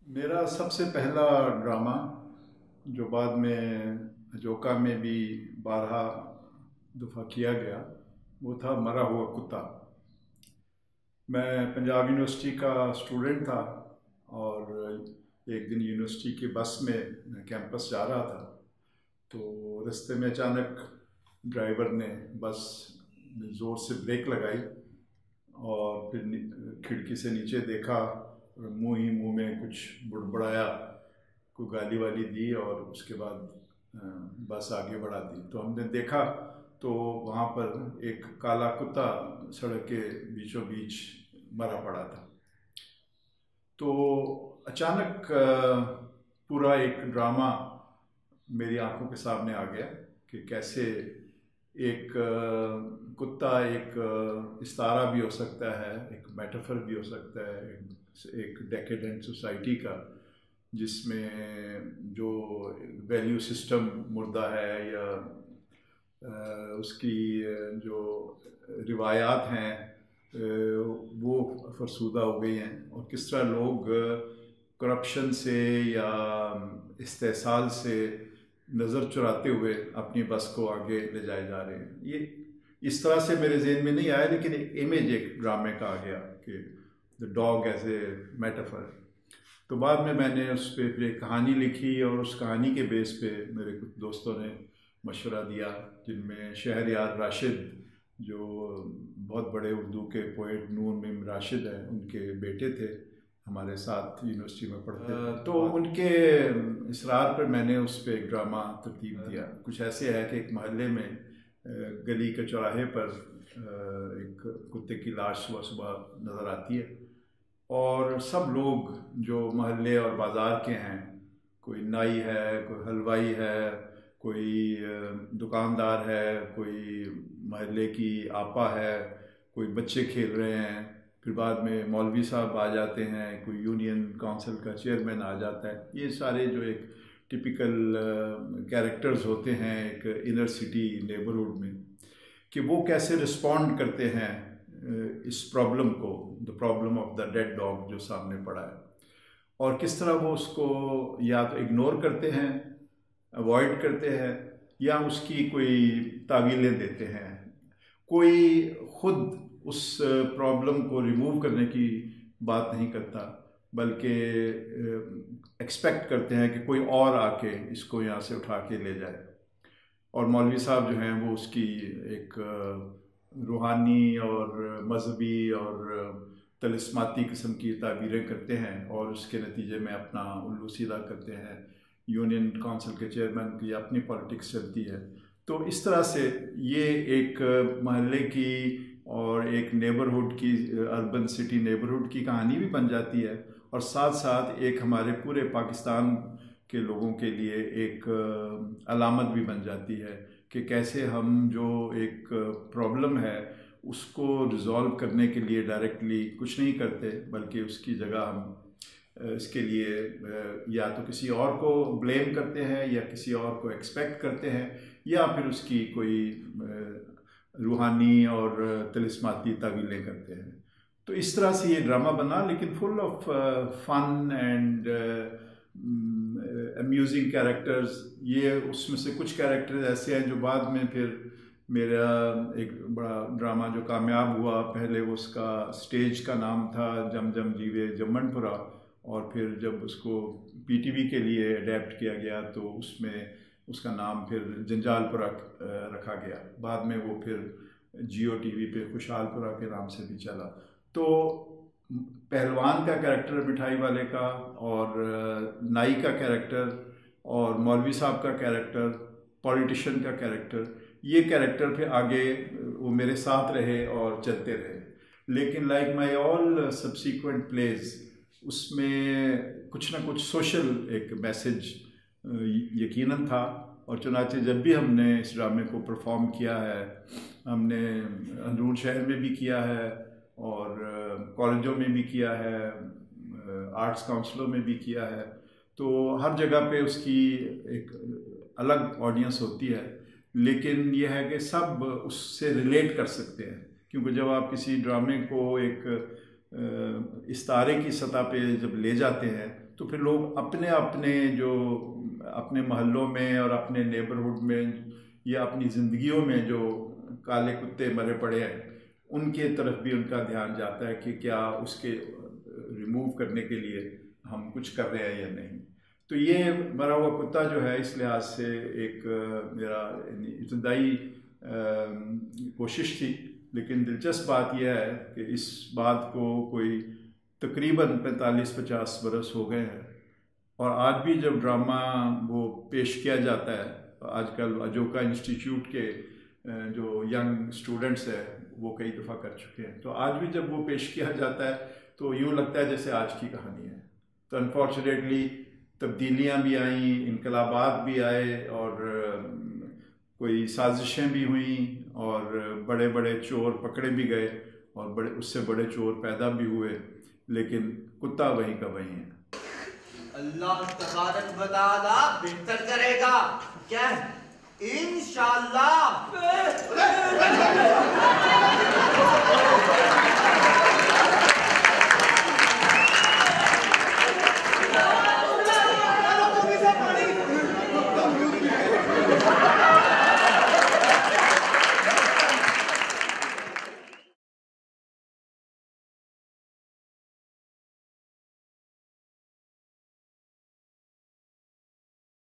मेरा सबसे पहला ड्रामा जो बाद में अजोका में भी 12 दफ़ा किया गया, वो था मरा हुआ कुत्ता। मैं पंजाब यूनिवर्सिटी का स्टूडेंट था और एक दिन यूनिवर्सिटी के बस में मैं कैंपस जा रहा था, तो रास्ते में अचानक ड्राइवर ने बस में ज़ोर से ब्रेक लगाई और फिर खिड़की से नीचे देखा और मुंह ही मुंह में कुछ बुड़बुड़ाया, कोई गाली वाली दी और उसके बाद बस आगे बढ़ा दी। तो हमने देखा तो वहाँ पर एक काला कुत्ता सड़क के बीचों बीच मरा पड़ा था। तो अचानक पूरा एक ड्रामा मेरी आंखों के सामने आ गया कि कैसे एक कुत्ता एक इस्तारा भी हो सकता है, एक मेटाफर भी हो सकता है एक डेकेडेंट सोसाइटी का, जिसमें जो वैल्यू सिस्टम मुर्दा है या उसकी जो रिवायात हैं वो फरसूदा हो गई हैं, और किस तरह लोग करप्शन से या इस्तेसाल से नज़र चुराते हुए अपनी बस को आगे ले जाए जा रहे हैं। ये इस तरह से मेरे जहन में नहीं आया, लेकिन एक इमेज एक ड्रामे का आ गया कि the dog as a metaphor. तो बाद में मैंने उस पर फिर एक कहानी लिखी और उस कहानी के बेस पे मेरे कुछ दोस्तों ने मशवरा दिया, जिनमें शहरयार राशिद, जो बहुत बड़े उर्दू के पोइट नूर मीम राशिद हैं, उनके बेटे थे, हमारे साथ यूनिवर्सिटी में पढ़ते थे। तो उनके इसरार पर मैंने उस पर एक ड्रामा तरतीब दिया। कुछ ऐसे है कि एक महल्ले में गली के चौराहे पर एक कुत्ते की लाश सुबह सुबह नज़र आती है, और सब लोग जो महल्ले और बाज़ार के हैं, कोई नाई है, कोई हलवाई है, कोई दुकानदार है, कोई महल्ले की आपा है, कोई बच्चे खेल रहे हैं, फिर बाद में मौलवी साहब आ जाते हैं, कोई यूनियन काउंसिल का चेयरमैन आ जाता है। ये सारे जो एक टिपिकल कैरेक्टर्स होते हैं एक इनर सिटी नेबरहुड में, कि वो कैसे रिस्पॉन्ड करते हैं इस प्रॉब्लम को, the problem of the dead dog जो सामने पड़ा है, और किस तरह वो उसको या तो इग्नोर करते हैं, अवॉइड करते हैं, या उसकी कोई तावीलें देते हैं। कोई खुद उस प्रॉब्लम को रिमूव करने की बात नहीं करता, बल्कि एक्सपेक्ट करते हैं कि कोई और आके इसको यहाँ से उठा के ले जाए। और मौलवी साहब जो हैं वो उसकी एक रूहानी और मजहबी और तलिस्माती किस्म की ताबीरें करते हैं, और उसके नतीजे में अपना उल्लू सीधा करते हैं। यूनियन काउंसिल के चेयरमैन की अपनी पॉलिटिक्स चलती है। तो इस तरह से ये एक महल्ले की और एक नेबरहुड की, अर्बन सिटी नेबरहुड की कहानी भी बन जाती है, और साथ साथ एक हमारे पूरे पाकिस्तान के लोगों के लिए एक अलामत भी बन जाती है कि कैसे हम जो एक प्रॉब्लम है उसको रिजॉल्व करने के लिए डायरेक्टली कुछ नहीं करते, बल्कि उसकी जगह हम इसके लिए या तो किसी और को ब्लेम करते हैं, या किसी और को एक्सपेक्ट करते हैं, या फिर उसकी कोई रूहानी और तिलिस्माती तावीलें करते हैं। तो इस तरह से ये ड्रामा बना, लेकिन full of fun and amusing characters. ये उसमें से कुछ कैरेक्टर्स ऐसे हैं जो बाद में फिर मेरा एक बड़ा ड्रामा जो कामयाब हुआ, पहले उसका स्टेज का नाम था जम जम जीवे जमनपुरा, और फिर जब उसको पीटीवी के लिए अडेप्ट किया गया तो उसमें उसका नाम फिर जंजालपुरा रखा गया। बाद में वो फिर जियो टीवी पे खुशहालपुरा के नाम से भी चला। तो पहलवान का कैरेक्टर मिठाई वाले का, और नाई का कैरेक्टर, और मौलवी साहब का कैरेक्टर, पॉलिटिशियन का कैरेक्टर, ये कैरेक्टर फिर आगे वो मेरे साथ रहे और चलते रहे। लेकिन like my all subsequent plays, उसमें कुछ ना कुछ सोशल एक मैसेज यकीनन था, और चुनाचे जब भी हमने इस ड्रामे को परफॉर्म किया है, हमने अंदरून शहर में भी किया है और कॉलेजों में भी किया है, आर्ट्स काउंसिलों में भी किया है, तो हर जगह पे उसकी एक अलग ऑडियंस होती है। लेकिन यह है कि सब उससे रिलेट कर सकते हैं, क्योंकि जब आप किसी ड्रामे को एक इस्तारे की सतह पे जब ले जाते हैं तो फिर लोग अपने अपने जो अपने मोहल्लों में और अपने नेबरहुड में या अपनी ज़िंदगियों में जो काले कुत्ते मरे पड़े हैं उनके तरफ भी उनका ध्यान जाता है कि क्या उसके रिमूव करने के लिए हम कुछ कर रहे हैं या नहीं। तो ये मरा हुआ कुत्ता जो है इस लिहाज से एक मेरा इब्तदाई कोशिश थी, लेकिन दिलचस्प बात यह है कि इस बात को कोई तकरीबन 45-50 बरस हो गए हैं और आज भी जब ड्रामा वो पेश किया जाता है, आजकल अजोका इंस्टीट्यूट के जो यंग स्टूडेंट्स हैं वो कई दफ़ा कर चुके हैं, तो आज भी जब वो पेश किया जाता है तो यूँ लगता है जैसे आज की कहानी है। तो अनफॉर्चुनेटली तब्दीलियाँ भी आईं, इनकलाबात भी आए और कोई साजिशें भी हुई और बड़े बड़े चोर पकड़े भी गए और बड़े उससे बड़े चोर पैदा भी हुए, लेकिन कुत्ता वहीं का वहीं है। अल्लाह तबारक व तआला बेहतर करेगा, क्या इंशाअल्लाह।